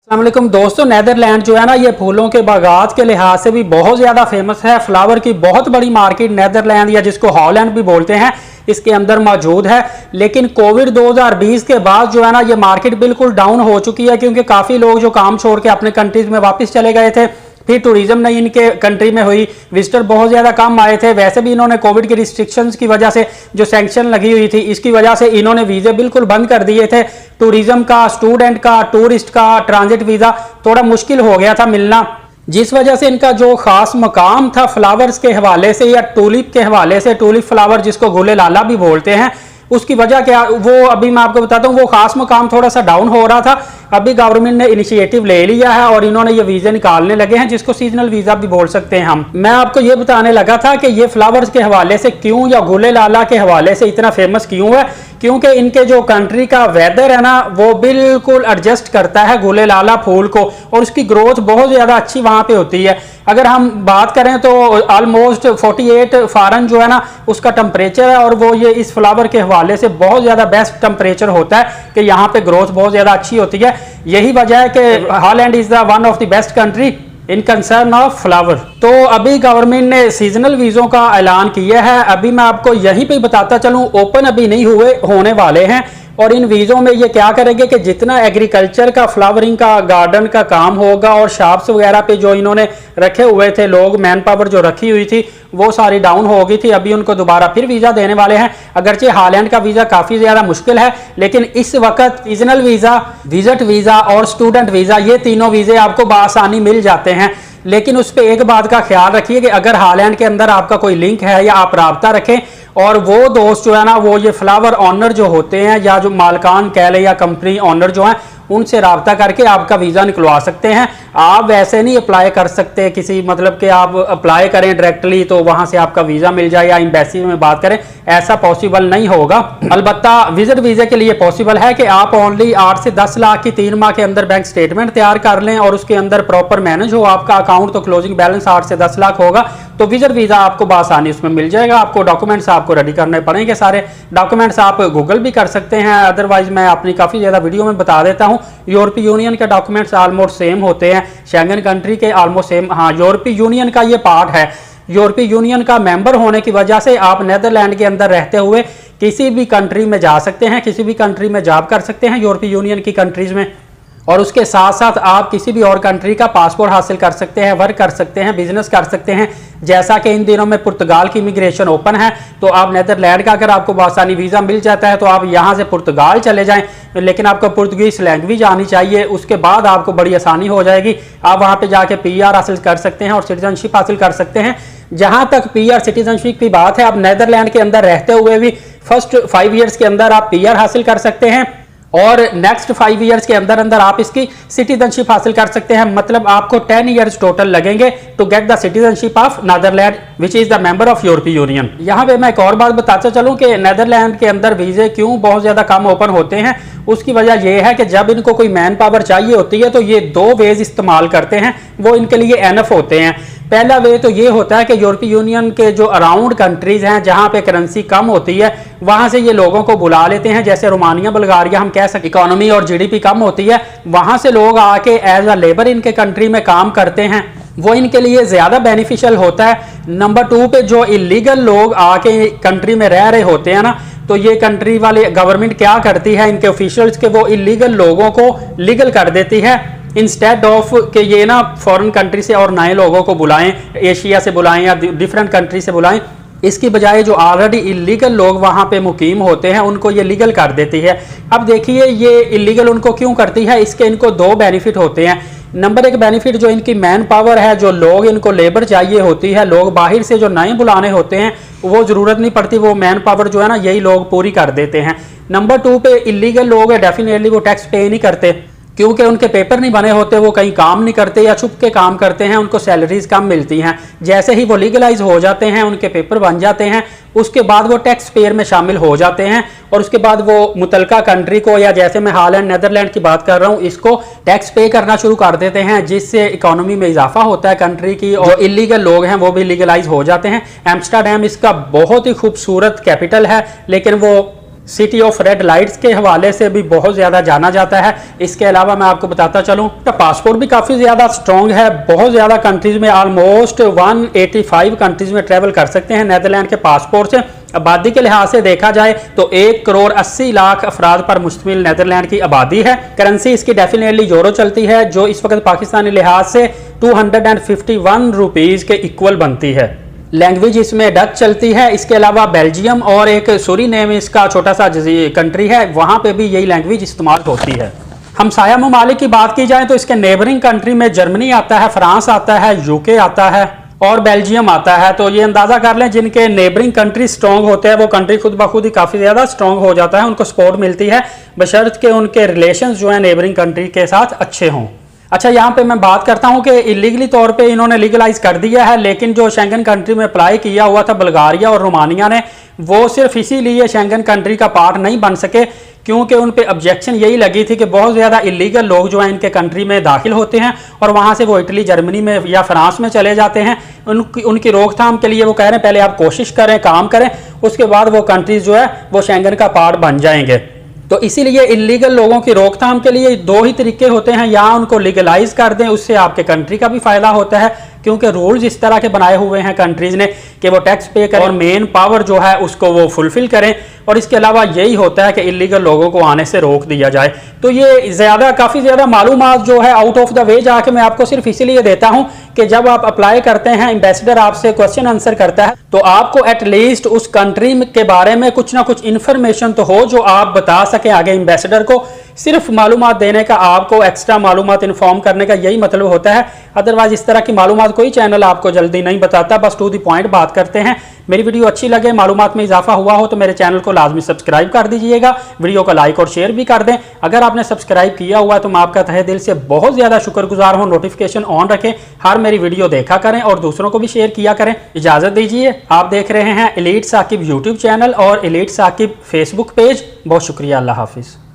अस्सलाम वालेकुम दोस्तों, नेदरलैंड जो है ना ये फूलों के बागात के लिहाज से भी बहुत ज़्यादा फेमस है। फ्लावर की बहुत बड़ी मार्केट नेदरलैंड या जिसको हॉलैंड भी बोलते हैं इसके अंदर मौजूद है। लेकिन कोविड 2020 के बाद जो है ना ये मार्केट बिल्कुल डाउन हो चुकी है, क्योंकि काफ़ी लोग जो काम छोड़ के अपने कंट्रीज में वापस चले गए थे, फिर टूरिज्म नहीं इनके कंट्री में हुई, विजिटर बहुत ज़्यादा कम आए थे। वैसे भी इन्होंने कोविड की रिस्ट्रिक्शंस की वजह से जो सैंक्शन लगी हुई थी इसकी वजह से इन्होंने वीज़े बिल्कुल बंद कर दिए थे। टूरिज्म का, स्टूडेंट का, टूरिस्ट का ट्रांजिट वीज़ा थोड़ा मुश्किल हो गया था मिलना, जिस वजह से इनका जो खास मकाम था फ्लावर्स के हवाले से या टूलिप के हवाले से, टूलिप फ्लावर जिसको गुले लाला भी बोलते हैं, उसकी वजह क्या वो अभी मैं आपको बताता हूँ। वो खास मकाम थोड़ा सा डाउन हो रहा था। अभी गवर्नमेंट ने इनिशिएटिव ले लिया है और इन्होंने ये वीज़े निकालने लगे हैं, जिसको सीजनल वीज़ा भी बोल सकते हैं हम। मैं आपको ये बताने लगा था कि ये फ्लावर्स के हवाले से क्यों या गुले लाला के हवाले से इतना फेमस क्यों है, क्योंकि इनके जो कंट्री का वेदर है ना वो बिल्कुल एडजस्ट करता है गुले लाला फूल को, और उसकी ग्रोथ बहुत ज़्यादा अच्छी वहाँ पे होती है। अगर हम बात करें तो ऑलमोस्ट 48 फ़ारेनहाइट जो है ना उसका टेम्परेचर है, और वो ये इस फ्लावर के हवाले से बहुत ज़्यादा बेस्ट टेम्परेचर होता है कि यहाँ पे ग्रोथ बहुत ज़्यादा अच्छी होती है। यही वजह है कि Holland is the one of the best country in concern of flower. तो अभी गवर्नमेंट ने सीजनल वीज़ों का ऐलान किया है। अभी मैं आपको यहीं पे बताता चलूँ, ओपन अभी नहीं होने वाले हैं। और इन वीज़ों में ये क्या करेंगे कि जितना एग्रीकल्चर का, फ्लावरिंग का, गार्डन का काम होगा और शॉप्स वगैरह पे जो इन्होंने रखे हुए थे लोग, मैन पावर जो रखी हुई थी वो सारी डाउन हो गई थी। अभी उनको दोबारा फिर वीज़ा देने वाले हैं। अगरचे हॉलैंड का वीज़ा काफ़ी ज़्यादा मुश्किल है, लेकिन इस वक्त सीजनल वीज़ा, विजिट वीज़ा और स्टूडेंट वीज़ा, ये तीनों वीज़े आपको बआसानी मिल जाते हैं। लेकिन उस पर एक बात का ख्याल रखिए कि अगर हॉलैंड के अंदर आपका कोई लिंक है या आप राब्ता रखें, और वो दोस्त जो है ना वो ये फ्लावर ऑनर जो होते हैं या जो मालकान कह ले या कंपनी ऑनर जो हैं, उनसे राब्ता करके आपका वीज़ा निकलवा सकते हैं। आप वैसे नहीं अप्लाई कर सकते किसी, मतलब कि आप अप्लाई करें डायरेक्टली तो वहाँ से आपका वीज़ा मिल जाए या एम्बेसी में बात करें, ऐसा पॉसिबल नहीं होगा। अलबत्ता विजिट वीज़े के लिए पॉसिबल है कि आप ओनली 8 से 10 लाख की 3 माह के अंदर बैंक स्टेटमेंट तैयार कर लें और उसके अंदर प्रॉपर मैनेज हो आपका अकाउंट, तो क्लोजिंग बैलेंस 8 से 10 लाख होगा तो विजिट वीज़ा आपको बआसानी उसमें मिल जाएगा। आपको डॉक्यूमेंट्स आपको रेडी करने पड़ेंगे। सारे डॉक्यूमेंट्स आप गूगल भी कर सकते हैं, अदरवाइज मैं अपनी काफ़ी ज़्यादा वीडियो में बता देता हूँ। यूरोपीय यूनियन के डॉक्यूमेंट्स ऑलमोस्ट सेम होते हैं, शेंगन कंट्री के ऑलमोस्ट सेम। हाँ, यूरोपीय यूनियन का ये पार्ट है। यूरोपीय यूनियन का मेंबर होने की वजह से आप नेदरलैंड के अंदर रहते हुए किसी भी कंट्री में जा सकते हैं, किसी भी कंट्री में जॉब कर सकते हैं यूरोपीय यूनियन की कंट्रीज़ में, और उसके साथ साथ आप किसी भी और कंट्री का पासपोर्ट हासिल कर सकते हैं, वर्क कर सकते हैं, बिजनेस कर सकते हैं। जैसा कि इन दिनों में पुर्तगाल की इमिग्रेशन ओपन है, तो आप नेदरलैंड का अगर आपको आसानी वीज़ा मिल जाता है तो आप यहाँ से पुर्तगाल चले जाएं, लेकिन आपको पुर्तगीज लैंग्वेज आनी चाहिए। उसके बाद आपको बड़ी आसानी हो जाएगी, आप वहाँ पे जाके PR हासिल कर सकते हैं और सिटीजनशिप हासिल कर सकते हैं। जहाँ तक PR सिटीजनशिप की बात है, आप नेदरलैंड के अंदर रहते हुए भी फर्स्ट 5 ईयर्स के अंदर आप PR हासिल कर सकते हैं और नेक्स्ट 5 ईयर्स के अंदर अंदर आप इसकी सिटीजनशिप हासिल कर सकते हैं। मतलब आपको 10 ईयर्स टोटल लगेंगे to get the citizenship of Netherland which is the member of यूरोपीय यूनियन। यहाँ पे मैं एक और बात बताता चलूँ कि नेदरलैंड के अंदर वीज़े क्यों बहुत ज़्यादा कम ओपन होते हैं। उसकी वजह यह है कि जब इनको कोई मैन पावर चाहिए होती है तो ये 2 वेज इस्तेमाल करते हैं, वो इनके लिए एनफ होते हैं। पहला वे तो ये होता है कि यूरोपीय यूनियन के जो अराउंड कंट्रीज हैं जहाँ पे करेंसी कम होती है वहाँ से ये लोगों को बुला लेते हैं, जैसे रोमानिया, बुल्गारिया हम कह सकते, इकोनॉमी और GDP कम होती है, वहाँ से लोग आके एज अ लेबर इनके कंट्री में काम करते हैं, वो इनके लिए ज़्यादा बेनिफिशियल होता है। नंबर 2 पे जो इलीगल लोग आके कंट्री में रह रहे होते हैं ना, तो ये कंट्री वाले गवर्नमेंट क्या करती है, इनके ऑफिशियल्स के वो इलीगल लोगों को लीगल कर देती है, इंस्टेड ऑफ कि ये ना फॉरेन कंट्री से और नए लोगों को बुलाएं, एशिया से बुलाएं या डिफरेंट कंट्री से बुलाएं। इसकी बजाय जो ऑलरेडी इलीगल लोग वहाँ पे मुकीम होते हैं उनको ये लीगल कर देती है। अब देखिए ये इलीगल उनको क्यों करती है, इसके इनको 2 बेनिफिट होते हैं। नंबर 1 बेनिफिट जो इनकी मैन पावर है, जो लोग इनको लेबर चाहिए होती है, लोग बाहर से जो नए बुलाने होते हैं वो ज़रूरत नहीं पड़ती, वो मैन पावर जो है ना यही लोग पूरी कर देते हैं। नंबर 2 पे इलीगल लोग है, डेफिनेटली वो टैक्स पे नहीं करते क्योंकि उनके पेपर नहीं बने होते, वो कहीं काम नहीं करते या छुप के काम करते हैं, उनको सैलरीज कम मिलती हैं। जैसे ही वो लीगलाइज हो जाते हैं, उनके पेपर बन जाते हैं, उसके बाद वो टैक्स पेयर में शामिल हो जाते हैं और उसके बाद वो मुतलका कंट्री को, या जैसे मैं हॉलैंड, नेदरलैंड की बात कर रहा हूँ, इसको टैक्स पे करना शुरू कर देते हैं, जिससे इकोनॉमी में इजाफा होता है कंट्री की, और इलीगल लोग हैं वो भी लीगलाइज हो जाते हैं। एम्स्टरडैम इसका बहुत ही खूबसूरत कैपिटल है, लेकिन वो सिटी ऑफ रेड लाइट्स के हवाले से भी बहुत ज़्यादा जाना जाता है। इसके अलावा मैं आपको बताता चलूँ तो पासपोर्ट भी काफ़ी ज़्यादा स्ट्रॉन्ग है। बहुत ज़्यादा कंट्रीज़ में, ऑलमोस्ट 185 कंट्रीज़ में ट्रैवल कर सकते हैं नेदरलैंड के पासपोर्ट से। आबादी के लिहाज से देखा जाए तो 1,80,00,000 अफराद पर मुश्तमिल नेदरलैंड की आबादी है। करेंसी इसकी डेफिनेटली यूरो चलती है, जो इस वक्त पाकिस्तानी लिहाज से 251 रुपीज़ के इक्वल बनती है। लैंग्वेज इसमें डच चलती है। इसके अलावा बेल्जियम और एक सूरीनेम इसका छोटा सा कंट्री है, वहाँ पे भी यही लैंग्वेज इस्तेमाल होती है। हमसाया ममालिक की बात की जाए तो इसके नेबरिंग कंट्री में जर्मनी आता है, फ्रांस आता है, यूके आता है और बेल्जियम आता है। तो ये अंदाजा कर लें जिनके नेबरिंग कंट्री स्ट्रॉन्ग होते हैं वो कंट्री खुद ब खुद ही काफ़ी ज़्यादा स्ट्रॉन्ग हो जाता है, उनको सपोर्ट मिलती है, बशर्त के उनके रिलेशंस जो है नेबरिंग कंट्री के साथ अच्छे हों। अच्छा, यहाँ पे मैं बात करता हूँ कि इलीगली तौर पे इन्होंने लीगलाइज कर दिया है, लेकिन जो शेंगन कंट्री में अप्लाई किया हुआ था बुल्गारिया और रोमानिया ने, वो सिर्फ इसीलिए शेंगन कंट्री का पार्ट नहीं बन सके क्योंकि उन पे ऑब्जेक्शन यही लगी थी कि बहुत ज़्यादा इलीगल लोग जो हैं इनके कंट्री में दाखिल होते हैं और वहाँ से वो इटली, जर्मनी में या फ्रांस में चले जाते हैं। उनकी रोकथाम के लिए वो कह रहे हैं पहले आप कोशिश करें, काम करें, उसके बाद वो कंट्रीज जो है वो शेंगन का पार्ट बन जाएंगे। तो इसीलिए इलीगल लोगों की रोकथाम के लिए दो ही तरीके होते हैं, या उनको लीगलाइज कर दें, उससे आपके कंट्री का भी फायदा होता है क्योंकि रूल्स इस तरह के बनाए हुए हैं कंट्रीज ने कि वो टैक्स पे करें और मेन पावर जो है उसको वो फुलफिल करें, और इसके अलावा यही होता है कि इलीगल लोगों को आने से रोक दिया जाए। तो ये काफ़ी ज़्यादा मालूमात जो है आउट ऑफ द वे जाके मैं आपको सिर्फ इसीलिए देता हूँ कि जब आप अप्लाई करते हैं, एम्बेसडर आपसे क्वेश्चन आंसर करता है, तो आपको एटलीस्ट उस कंट्री के बारे में कुछ ना कुछ इन्फॉर्मेशन तो हो जो आप बता सकें आगे एम्बेसडर को। सिर्फ मालूमात देने का, आपको एक्स्ट्रा मालूमात इन्फॉर्म करने का यही मतलब होता है। अदरवाइज इस तरह की मालूमात कोई चैनल आपको जल्दी नहीं बताता, बस टू द पॉइंट बात करते हैं। मेरी वीडियो अच्छी लगे, मालूमात में इजाफा हुआ हो तो मेरे चैनल को लाजमी सब्सक्राइब कर दीजिएगा, वीडियो को लाइक और शेयर भी कर दें। अगर आपने सब्सक्राइब किया हुआ है तो मैं आपका तहे दिल से बहुत ज़्यादा शुक्रगुजार हूँ। नोटिफिकेशन ऑन रखें, हर मेरी वीडियो देखा करें और दूसरों को भी शेयर किया करें। इजाज़त दीजिए, आप देख रहे हैं एलीट साकिब यूट्यूब चैनल और एलीट साकिब फेसबुक पेज। बहुत शुक्रिया, अल्लाह हाफिज़।